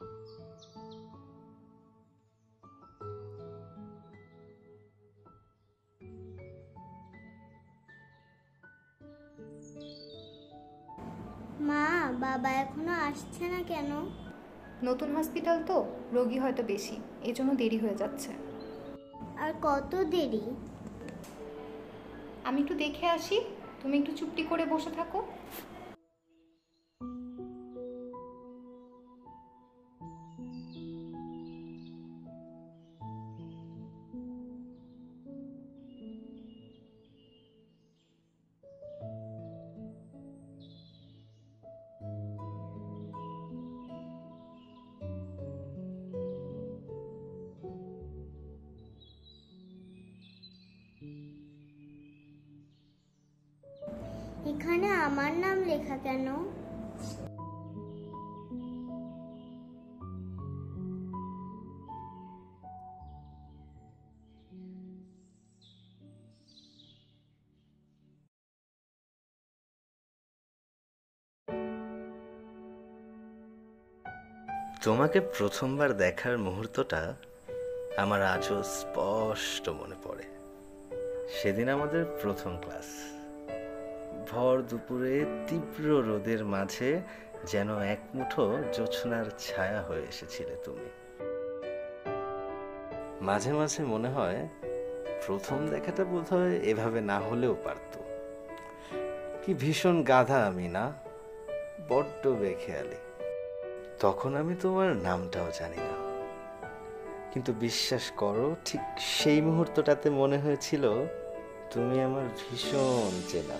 মা, বাবা এখনো আসছে না কেন? নতুন হসপিটাল তো, রোগী হয়তো বেশি, এজন্য দেরি হয়ে যাচ্ছে। আর কত দেরি? আমি একটু দেখে আসি, তুমি একটু চুপটি করে বসে থাকো। এখানে আমার নাম লেখা কেন? তোমাকে প্রথমবার দেখার মুহূর্তটা আমার আজও স্পষ্ট মনে পড়ে। সেদিন আমাদের প্রথম ক্লাস, ভর দুপুরে তীব্র রোদের মাঝে যেন এক মুঠো জোছনার ছায়া হয়ে এসেছিলে তুমি। মাঝে মাঝে মনে হয় প্রথম দেখাটা বোধহয় এভাবে না হলেও পারত। কি ভীষণ গাধা আমি না, বড্ড বেখেয়ালি। তখন আমি তোমার নামটাও জানি না, কিন্তু বিশ্বাস করো ঠিক সেই মুহূর্তটাতে মনে হয়েছিল তুমি আমার ভীষণ চেনা।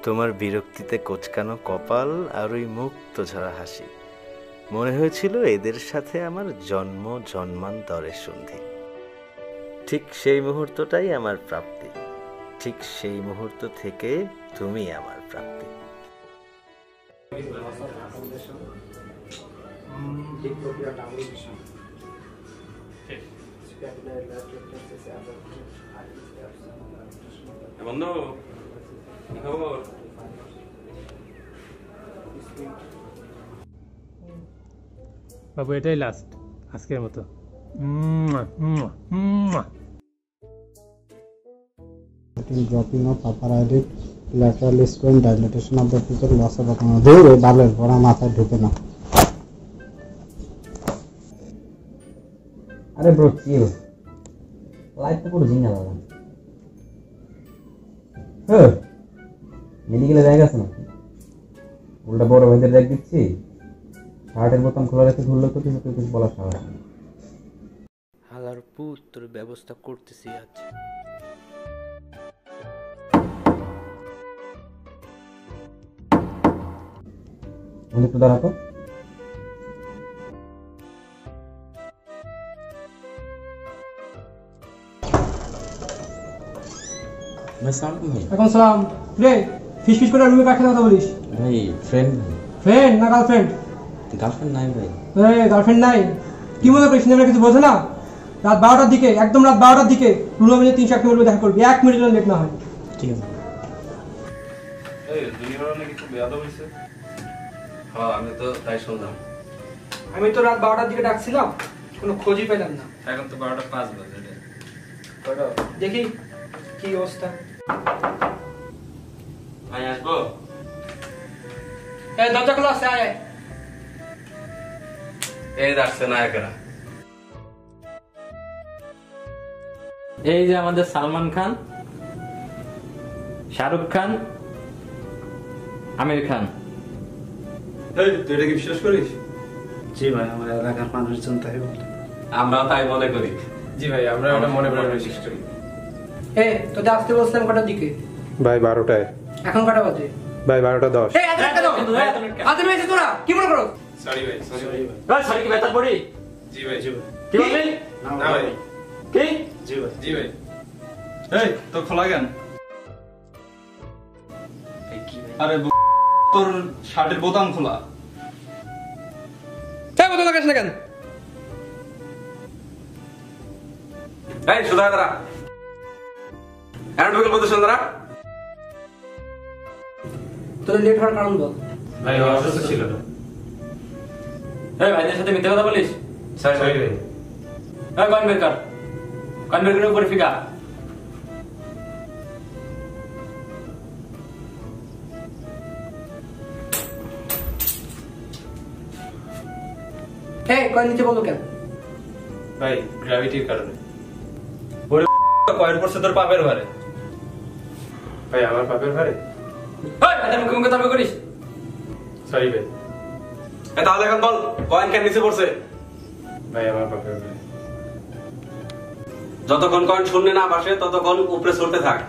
তোমার বিরক্তিতে কোঁচকানো কপাল আর ওই মুক্ত ঝরা হাসি, মনে হয়েছিল এদের সাথে আমার জন্ম জন্মান্তরের সন্ধি। ঠিক সেই মুহূর্তটাই আমার প্রাপ্তি, ঠিক সেই মুহূর্ত থেকে তুমি আমার প্রাপ্তি। বন্ধু, বাবু এটাই লাস্ট আজকের মতো। Dropping of upper eyelid, lateral square, dilatation of the pupil, loss of autonomy. ধরে বালের পড়া মাথায় ঢুকে না। আরে ব্রো কি লাইট তো পুরো জিঙ্গা লাগান। হ্যাঁ মেডিকেলে ব্যাগ আছে না, উল্টা বড় ভাইদের ব্যাগ দিচ্ছি, শার্টের বোতাম খোলা রেখে ধরলে তো কিছু বলা সাহস। হালার পুত্র ব্যবস্থা করতেছি আজ। একটু দাঁড়াতো। এখন সালাম রে, ফিস ফিস করে রুমে কাছে কথা বলিস। ভাই ফ্রেন্ড। ফ্রেন্ড না গার্লফ্রেন্ড? গার্লফ্রেন্ড নাই ভাই। এই গার্লফ্রেন্ড নাই? কি মনে করিস না কিছু বোঝে না? রাত 12টার দিকে, একদম রাত 12টার দিকে রুমে 300 মিনিট দেখা করবি, 1 মিনিট লেট না হয়। ঠিক আছে। এই দুনিয়ার অনেক কিছু বেয়াদব হইছে। হ্যাঁ আমি তো তাই শুনলাম। আমি তো রাত 12টার দিকে ডাকছিলাম, কোনো খোঁজই পেলাম না। এখন তো 12:05 বাজে। দেখি কি অবস্থা। ভাই আসবো? এই দরজা খোলা আছে, আয়। এই ডাকছে নায়করা। এই যে আমাদের সালমান খান, শাহরুখ খান, আমির খান। এই তুই এটা কি বিশ্বাস করিস? জি ভাই, আমার এলাকার মানুষজন তাই বলে। আমরাও তাই মনে করি। জি ভাই, আমরা ওটা মনে করে বিশ্বাস করি। এই তোদের আসতে বলছিলাম কটার দিকে? ভাই 12টায়। এখন কটা বাজে? ভাই 12:10। এই এত কেন? আদর মেয়েছে তোরা কি মনে করো? সরি ভাই, সরি ভাই। ভাই সরি কি বেতার পড়ি? জি ভাই, জি ভাই। কি বললি? না ভাই। কি? জি ভাই, জি ভাই। এই তো খোলা কেন? আরে তোর শার্টের বোতাম খোলা। এই বোতাম লাগাস না কেন? এই সুধা দাঁড়া। এর ঢুকে বলতে শুন দাঁড়া। তোদের লেট হওয়ার কারণ বল। ভাই অসুস্থ ছিল না। এই ভাইদের সাথে মিথ্যা কথা বলিস? সরি ভাই। এই কয়েন বের কর, কয়েন বের করে উপরে ফিকা। কয়েন নিচে বলো কেন? ভাই গ্র্যাভিটির কারণে। কয়েন পড়ছে তোর পাপের ভারে। ভাই আমার পাপের ভারে। এই ভাইদের মুখে মুখে তর্ক করিস? সরি ভাই। তাহলে এখন বল কয়েন কেন নিচে পড়ছে? ভাই আমার পাপের ভারে। যতক্ষণ কয়েন শূন্য না বসে ততক্ষণ উপরে চলতে থাক।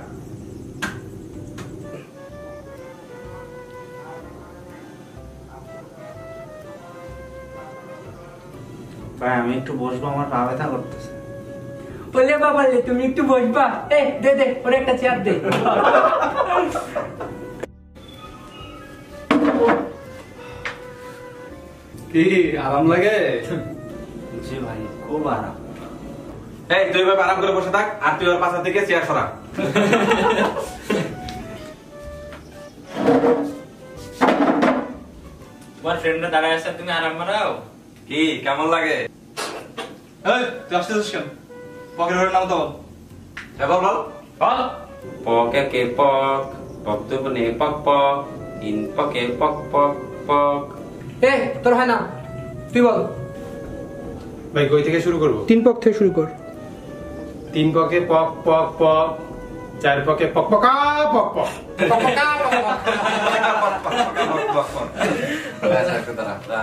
ভাই আমি একটু বসবো, আমার পা ব্যথা করতেছে। বলে বাবা তুমি একটু বসবা। দে দে ওরে একটা চেয়ার দে। কি আরাম লাগে? জি ভাই খুব আরাম। এই তুই এভাবে আরাম করে বসে থাক, আর তুই ওর পাশা থেকে চেয়ার সরা। তোমার ফ্রেন্ডরা দাঁড়ায় আছে, তুমি আরাম মারাও। কি কেমন লাগে? এই তুই আসতেছিস কেন? পকেট ভরে নাম তো বল। এবার বল। বল। পকে কে পক, পক তো বনে পক পক, ইন পকে পক পক পক। তোর হয় না, তুই বল। ভাই কই থেকে শুরু করব? 3 পক থেকে শুরু কর। 3 পকে পক পক পক, 4 পকে পক পকা পক পক।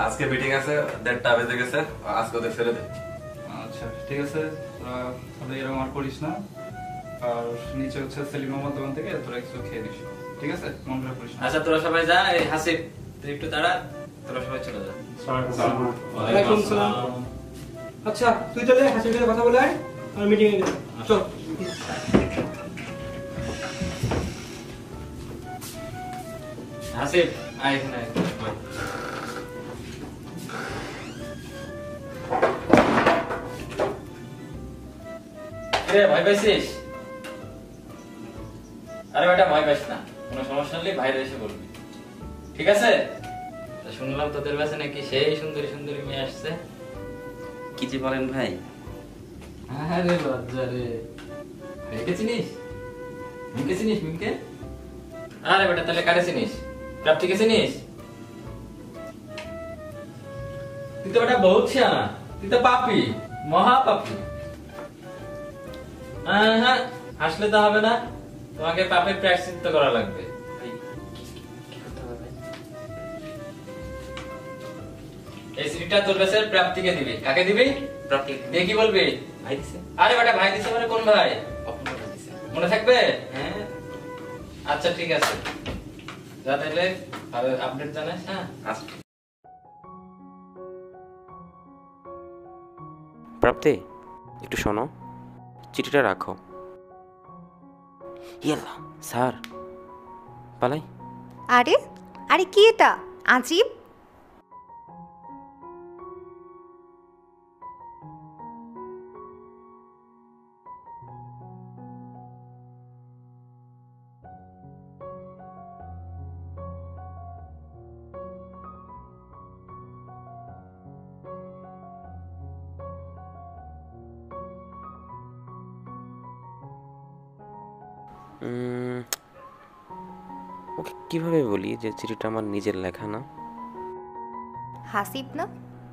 আজকে মিটিং আছে, 1:30 বেজে গেছে, আজকে ওদের ছেড়ে দে। আচ্ছা ঠিক আছে, তোরা তাহলে এরকম আর করিস না। আর নিচে হচ্ছে সেলিম মোহাম্মদ দোকান থেকে তোরা কিছু খেয়ে নিস, ঠিক আছে? মন খারাপ করিস না। আচ্ছা তোরা সবাই যা। এই হাসিব তুই একটু দাঁড়া, তোরা সবাই চলে যা। ওয়ালাইকুম আসসালাম। আচ্ছা তুই চলে হাসির সাথে কথা বলে আয়, আর মিটিং এ গেলাম। চল। হাসিব আয় এখানে আয়। বল। কিরে ভয় পাইছিস? আরে বেটা ভয় পাইস না, কোনো সমস্যা হলে বাইরে এসে বলবি, ঠিক আছে? তা শুনলাম তোদের কাছে নাকি সেই সুন্দরী সুন্দরী মেয়ে আসছে। কি যে বলেন ভাই? আরে লজ্জা রে, মেয়েকে চিনিস? মিমকে চিনিস? মিমকে? আরে বেটা তাহলে কারে চিনিস? প্রাপ্তিকে চিনিস? তুই তো বেটা বহুত শিয়ানা, তুই তো পাপি, মহা পাপি। হ্যাঁ হাসলে তো হবে না, তোমাকে পাপের প্রায়শ্চিত্ত করা লাগবে। এই সিডিটা তোর কাছে প্রাপ্তিকে দিবি। কাকে দিবি? প্রাপ্তি। দিয়ে কি বলবি? ভাই দিছে। আরে বেটা ভাই দিছে মানে কোন ভাই? অপূর্ব ভাই দিছে। মনে থাকবে? হ্যাঁ আচ্ছা ঠিক আছে, যা তাহলে আপডেট জানাস। হ্যাঁ প্রাপ্তি একটু শোনো, চিঠিটা রাখো। ইয়াল্লা স্যার পালাই। আরে আরে কি এটা আজীব। ওকে কিভাবে বলি যে চিঠিটা আমার নিজের লেখা না? হাসিব না?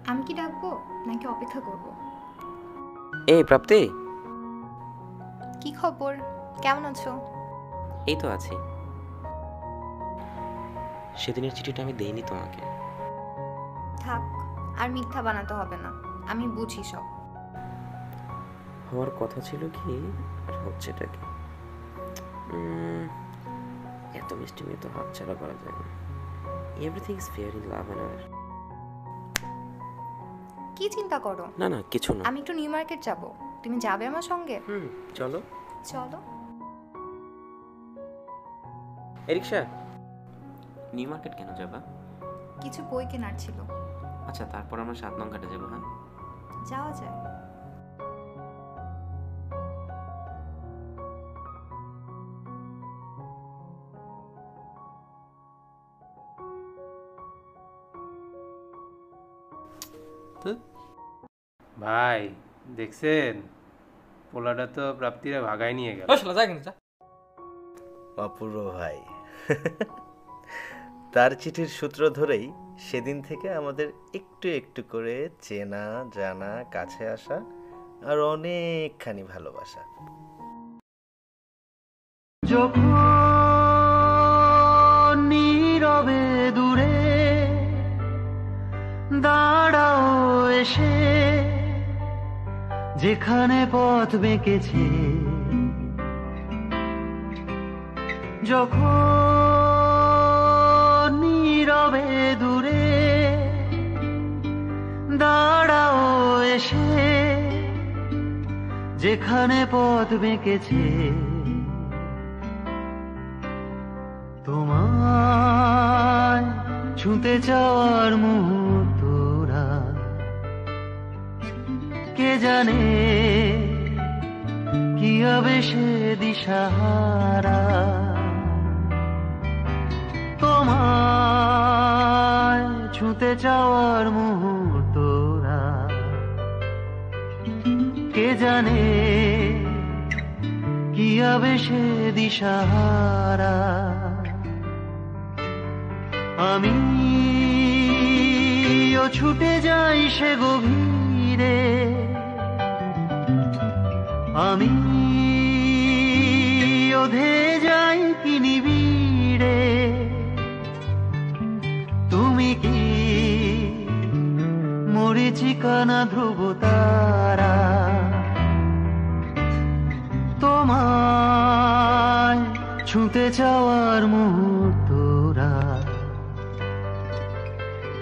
আমি কি ডাকবো নাকি অপেক্ষা করব? এই প্রাপ্তি, কি খবর, কেমন আছো? এই তো আছি। সেদিনের চিঠিটা আমি দেইনি তোমাকে। থাক, আর মিথ্যা বানাতে হবে না, আমি বুঝি সব। হওয়ার কথা ছিল কি আর হচ্ছেটা কি? এত মিষ্টি মেয়ে তো হাতছাড়া করা যায় না। Everything is fair in love and war. কি চিন্তা করো? না না কিছু না। আমি একটু নিউ মার্কেট যাব, তুমি যাবে আমার সঙ্গে? চলো চলো। রিক্সা, নিউ মার্কেট কেন যাবা? কিছু বই কেনার ছিল। আচ্ছা তারপর আমরা 7 নং ঘাটে যাবো। হ্যাঁ যাওয়া যায়। তো ভাই দেখছেন, পোলাটা তো প্রাপ্তিরা ভাগায় নিয়ে গেল। অপূর্ব ভাই, তার চিঠির সূত্র ধরেই সেদিন থেকে আমাদের একটু একটু করে চেনা জানা, কাছে আসা আর অনেকখানি ভালোবাসা। যখন নীরবে দূরে দাঁড়াও এসে, যেখানে পথ বেঁকেছে, যখন নীরবে দূরে দাঁড়াও এসে, যেখানে পথ বেঁকেছে, তোমায় ছুঁতে চাওয়ার মুহূর্তরা কে জানে কি হবে সে দিশাহারা। তোমায় ছুঁতে চাওয়ার মুহূর্তরা কে জানে কি হবে সে দিশাহারা। আমিও ছুটে যাই সে গভীরে, আমিও ধেয়ে যাই কি নিবিড়ে। তুমি কি মরীচিকানা ধ্রুব তারা, তোমায় ছুঁতে চাওয়ার মুহূর্তরা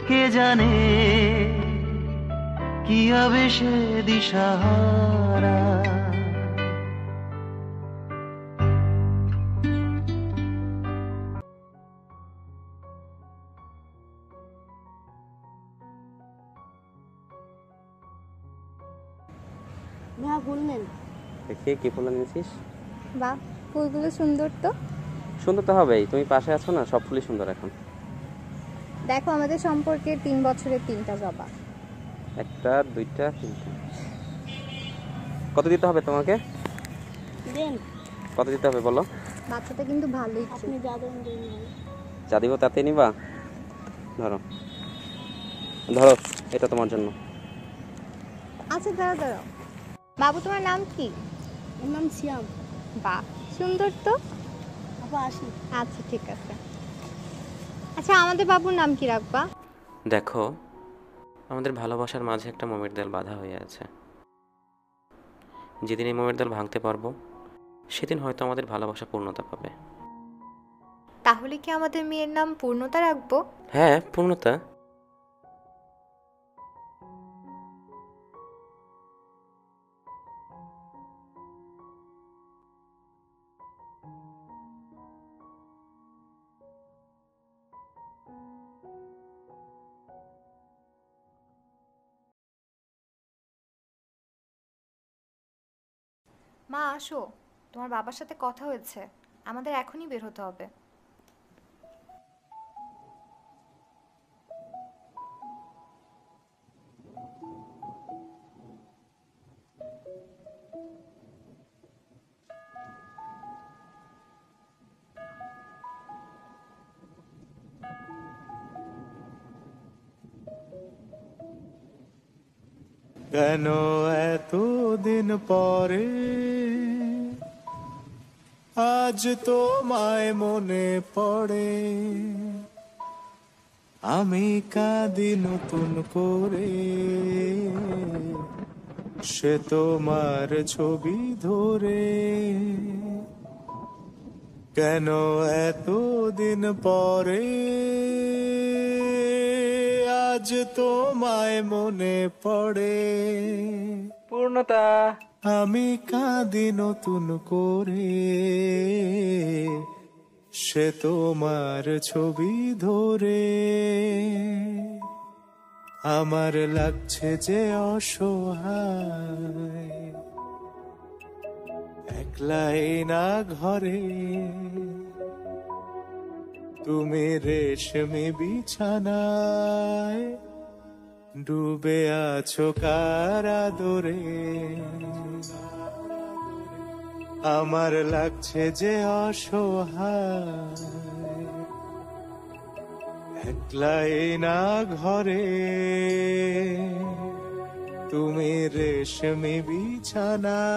কে জানে কি হবে সে দিশাহারা। দেখি কি ফুল এনেছিস? বাহ, ফুলগুলো সুন্দর তো। সুন্দর তো হবেই, তুমি পাশে আছো না, সব ফুলই সুন্দর। এখন দেখো আমাদের সম্পর্কে 3 বছরের 3টা জবা। 1টা 2টা 3টা। কত দিতে হবে তোমাকে? কত দিতে হবে বলো? বাচ্চাটা কিন্তু ভালোই। আপনি যা দেন দিন। যা দিব তাতে নিবা? ধরো ধরো, এটা তোমার জন্য। আচ্ছা দাঁড়াও দাঁড়াও, বাবু তোমার নাম কি? আমার নাম শ্যাম। বাহ, সুন্দর তো। আপা আসি। আচ্ছা ঠিক আছে। আচ্ছা আমাদের বাবুর নাম কি রাখবা? দেখো, আমাদের ভালোবাসার মাঝে একটা মোমের দেয়াল বাঁধা হয়ে আছে। যেদিন এই মোমের দেয়াল ভাঙতে পারবো, সেদিন হয়তো আমাদের ভালোবাসা পূর্ণতা পাবে। তাহলে কি আমাদের মেয়ের নাম পূর্ণতা রাখবো? হ্যাঁ, পূর্ণতা। মা আসো, তোমার বাবার সাথে কথা হয়েছে, আমাদের এখনই বের হতে হবে। কেন এতদিন পরে আজ তোমায় মনে পড়ে, আমি কাঁদি নতুন করে, সে তোমার ছবি ধরে। কেন এতদিন পরে আজ তোমায় মনে পড়ে, পূর্ণতা। আমি কাঁদি নতুন করে, সে তোমার ছবি ধরে। আমার লাগছে যে অসহায়, একলাই না ঘরে, তুমি রেশমি বিছানায় ডুবে আছো কার আদরে আমার লাগছে যে অসহায় একলাই না ঘরে তুমি রেশমি বিছানায়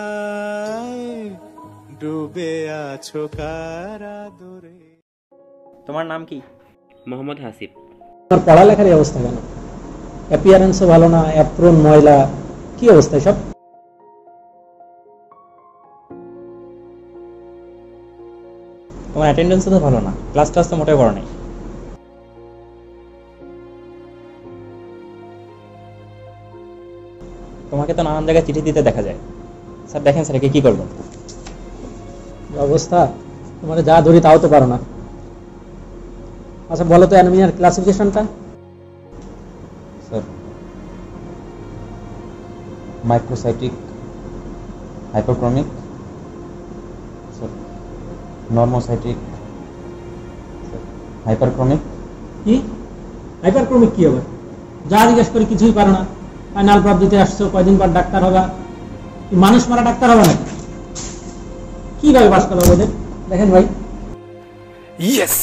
ডুবে আছো কার আদরে। তোমার নাম কি? মোহাম্মদ হাসিব। তোমার পড়ালেখার এই অবস্থা কেন? অ্যাপিয়ারেন্সও ভালো না, অ্যাপ্রন ময়লা, কি অবস্থা সব? তোমার অ্যাটেন্ডেন্সও তো ভালো না, ক্লাস টাস তো মোটেও করো নাই। তোমাকে তো নানান জায়গায় চিঠি দিতে দেখা যায়। স্যার দেখেন স্যার, একে কি করবো? অবস্থা, তোমার যা ধরি তাও তো পারো না। আচ্ছা বলো তো অ্যানিমিয়ার ক্লাসিফিকেশনটা? Sir microcytic, hypochromic, sir normocytic, hyperchromic. কি হাইপারক্রমিক কি হবে? যা জিজ্ঞেস করি কিছুই পারো না। ফাইনাল প্রব দিতে আসছো, কয়দিন পর ডাক্তার হবা? মানুষ মারা ডাক্তার হবে না? কিভাবে পাস করা হবে? দেখেন ভাই, ইয়েস,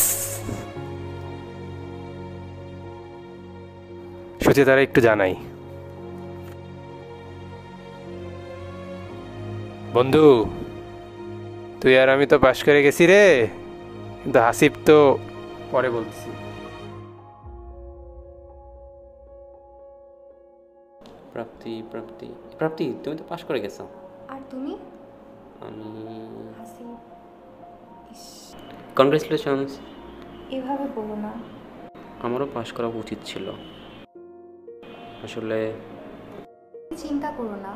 সুচেতারা একটু জানাই। বন্ধু, তুই আর আমি তো পাশ করে গেছি রে, কিন্তু হাসিব তো পরে বলছি। প্রাপ্তি প্রাপ্তি প্রাপ্তি, তুমি তো পাশ করে গেছো। আর তুমি? আমি হাসিব। কনগ্রেচুলেশনস। এভাবে বলো না। আমারও পাশ করা উচিত ছিল আসলে। চিন্তা করো না,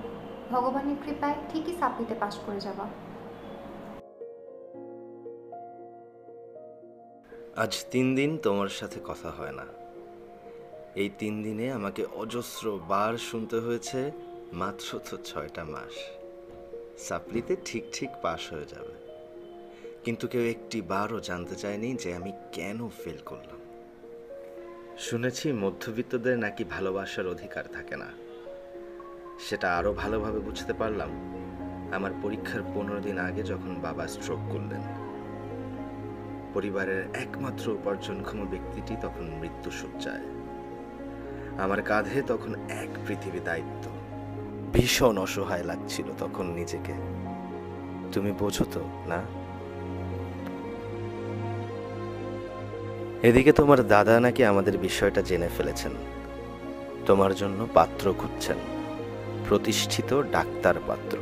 ভগবানের কৃপায় ঠিকই সাপ্লিতে পাশ করে যাবা। আজ 3 দিন তোমার সাথে কথা হয় না। এই 3 দিনে আমাকে অজস্র বার শুনতে হয়েছে মাত্র তো 6টা মাস, সাপ্লিতে ঠিক ঠিক পাশ হয়ে যাবে। কিন্তু কেউ একটি বারও জানতে চায়নি যে আমি কেন ফেল করলাম। শুনেছি মধ্যবিত্তদের নাকি ভালোবাসার অধিকার থাকে না। সেটা আরো ভালোভাবে বুঝতে পারলাম আমার পরীক্ষার 15 দিন আগে, যখন বাবা স্ট্রোক করলেন। পরিবারের একমাত্র উপার্জনক্ষম ব্যক্তিটি তখন মৃত্যুশয্যায়। আমার কাঁধে তখন এক পৃথিবী দায়িত্ব। ভীষণ অসহায় লাগছিল তখন নিজেকে। তুমি বোঝো তো না? এদিকে তোমার দাদা নাকি আমাদের বিষয়টা জেনে ফেলেছেন, তোমার জন্য পাত্র খুঁজছেন, প্রতিষ্ঠিত ডাক্তার পাত্র।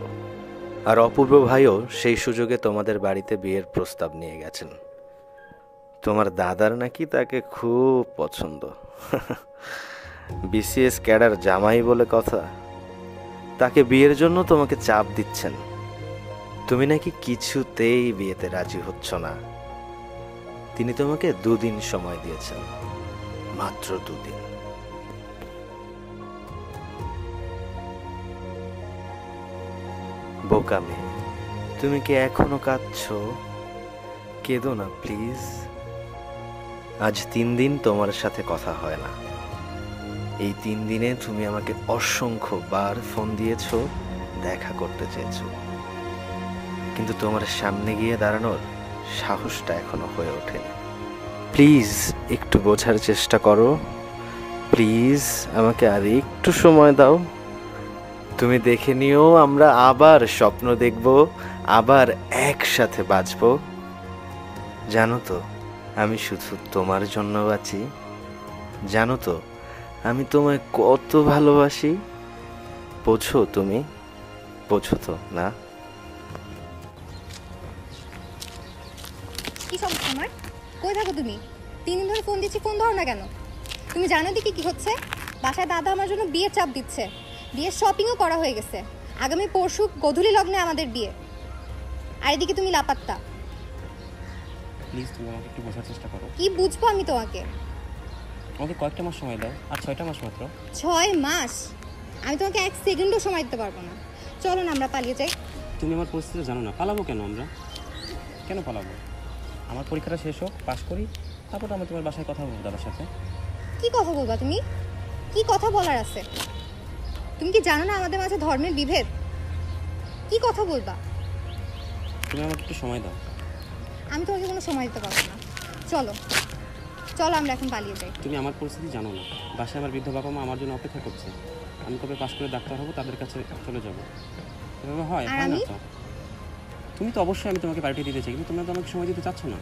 আর অপূর্ব ভাইও সেই সুযোগে তোমাদের বাড়িতে বিয়ের প্রস্তাব নিয়ে গেছেন। তোমার দাদার নাকি তাকে খুব পছন্দ। বিসিএস ক্যাডার জামাই বলে কথা। তাকে বিয়ের জন্য তোমাকে চাপ দিচ্ছেন। তুমি নাকি কিছুতেই বিয়েতে রাজি হচ্ছ না। তিনি তোমাকে 2 দিন সময় দিয়েছেন, মাত্র 2 দিন। বোকা মেয়ে, তুমি কি এখনো কাঁদছো? কেঁদো না প্লিজ। আজ 3 দিন তোমার সাথে কথা হয় না। এই 3 দিনে তুমি আমাকে অসংখ্য বার ফোন দিয়েছো, দেখা করতে চেয়েছো, কিন্তু তোমার সামনে গিয়ে দাঁড়ানোর সাহসটা এখনো হয়ে ওঠেনি। প্লিজ একটু বোঝার চেষ্টা করো। প্লিজ আমাকে আর একটু সময় দাও। তুমি দেখে নিও, আমরা আবার স্বপ্ন দেখব, আবার একসাথে বাঁচব। জানো তো আমি শুধু তোমার জন্য বাঁচি। জানো তো আমি তোমায় কত ভালোবাসি। বোঝো তুমি? বোঝো তো না? কি সমস্যা আমার? কই থাকো তুমি? 3 দিন ধরে ফোন দিচ্ছি, ফোন ধরো না কেন? তুমি জানো দিকে কি হচ্ছে? বাসায় দাদা আমার জন্য বিয়ের চাপ দিচ্ছে। বিয়ের শপিংও করা হয়ে গেছে। আগামী পরশু গোধূলি লগ্নে আমাদের বিয়ে। আর এদিকে তুমি লাপাত্তা। প্লিজ তুমি আমাকে একটু বোঝার চেষ্টা করো। কি বুঝবো আমি তোমাকে? আমাকে কয়েকটা মাস সময় দাও। আর 6টা মাস মাত্র। 6 মাস? আমি তোমাকে 1 সেকেন্ডও সময় দিতে পারবো না। চলো না আমরা পালিয়ে যাই। তুমি আমার পরিস্থিতি জানো না। পালাবো কেন আমরা? কেন পালাবো? আমার পরীক্ষাটা শেষ হোক, পাস করি, তারপর আমি তোমার বাসায় কথা বলবো দাদার সাথে। কি কথা বলবা তুমি? কি কথা বলার আছে? তুমি কি জানো না আমাদের মাঝে ধর্মের বিভেদ? কি কথা বলবা? তুমি আমাকে একটু সময় দাও। আমি তোমাকে কোনো সময় দিতে পারবো না। চলো চলো আমরা এখন পালিয়ে যাই। তুমি আমার পরিস্থিতি জানো না। বাসায় আমার বৃদ্ধ বাবা মা আমার জন্য অপেক্ষা করছে। আমি কবে পাশ করে ডাক্তার হবো তাদের কাছে চলে যাবো। এভাবে হয়? আর হয় না আমি? তো। তুমি তো অবশ্যই আমি তোমাকে পার্টি দিতে চাই, কিন্তু তোমরা তো আমাকে সময় দিতে চাচ্ছ না।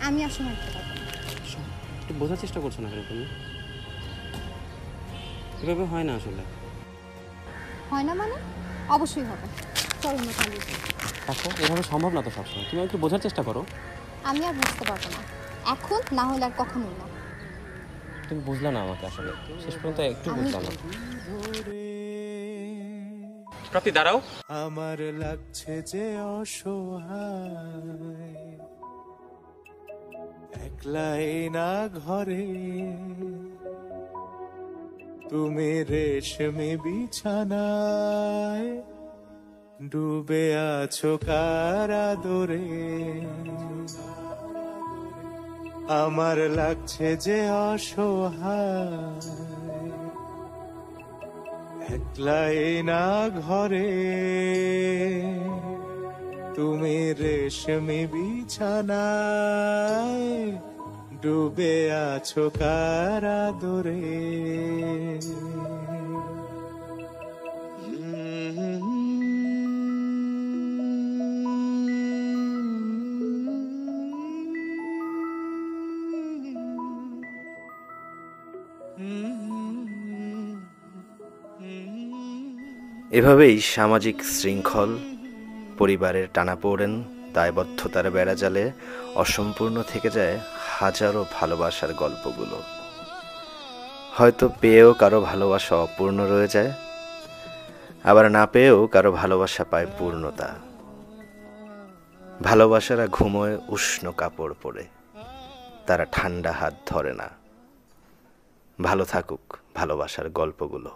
আমি আর সময় দিতে পারবো না। একটু বোঝার চেষ্টা করছো না কেন তুমি? এভাবে হয় না আসলে। হয় না মানে? অবশ্যই হবে। চলো আমরা পালিয়ে যাই। দেখো এভাবে সম্ভব না তো সবসময়। তুমি একটু বোঝার চেষ্টা করো। আমি আর বুঝতে পারবো না, এখন না হলে আর কখনোই না। তুমি বুঝলা না আমাকে আসলে, শেষ পর্যন্ত একটু বুঝলা না। প্রাপ্তি দাঁড়াও। আমার লাগছে যে অসহায়, একলাই না ঘরে, তুমি রেশমি বিছানায় ডুবে আছো কার আদরে। আমার লাগছে যে অসহায়, একলাই না ঘরে, তুমি রেশমি বিছানায় ডুবে আছো কার আদরে। এভাবেই সামাজিক শৃঙ্খল, পরিবারের টানাপোড়েন, দায়বদ্ধতার বেড়াজালে অসম্পূর্ণ থেকে যায় হাজারো ভালোবাসার গল্পগুলো। হয়তো পেয়েও কারো ভালোবাসা অপূর্ণ রয়ে যায়, আবার না পেয়েও কারো ভালোবাসা পায় পূর্ণতা। ভালোবাসারা ঘুমোয় উষ্ণ কাপড় পরে, তারা ঠান্ডা হাত ধরে না। ভালো থাকুক ভালোবাসার গল্পগুলো।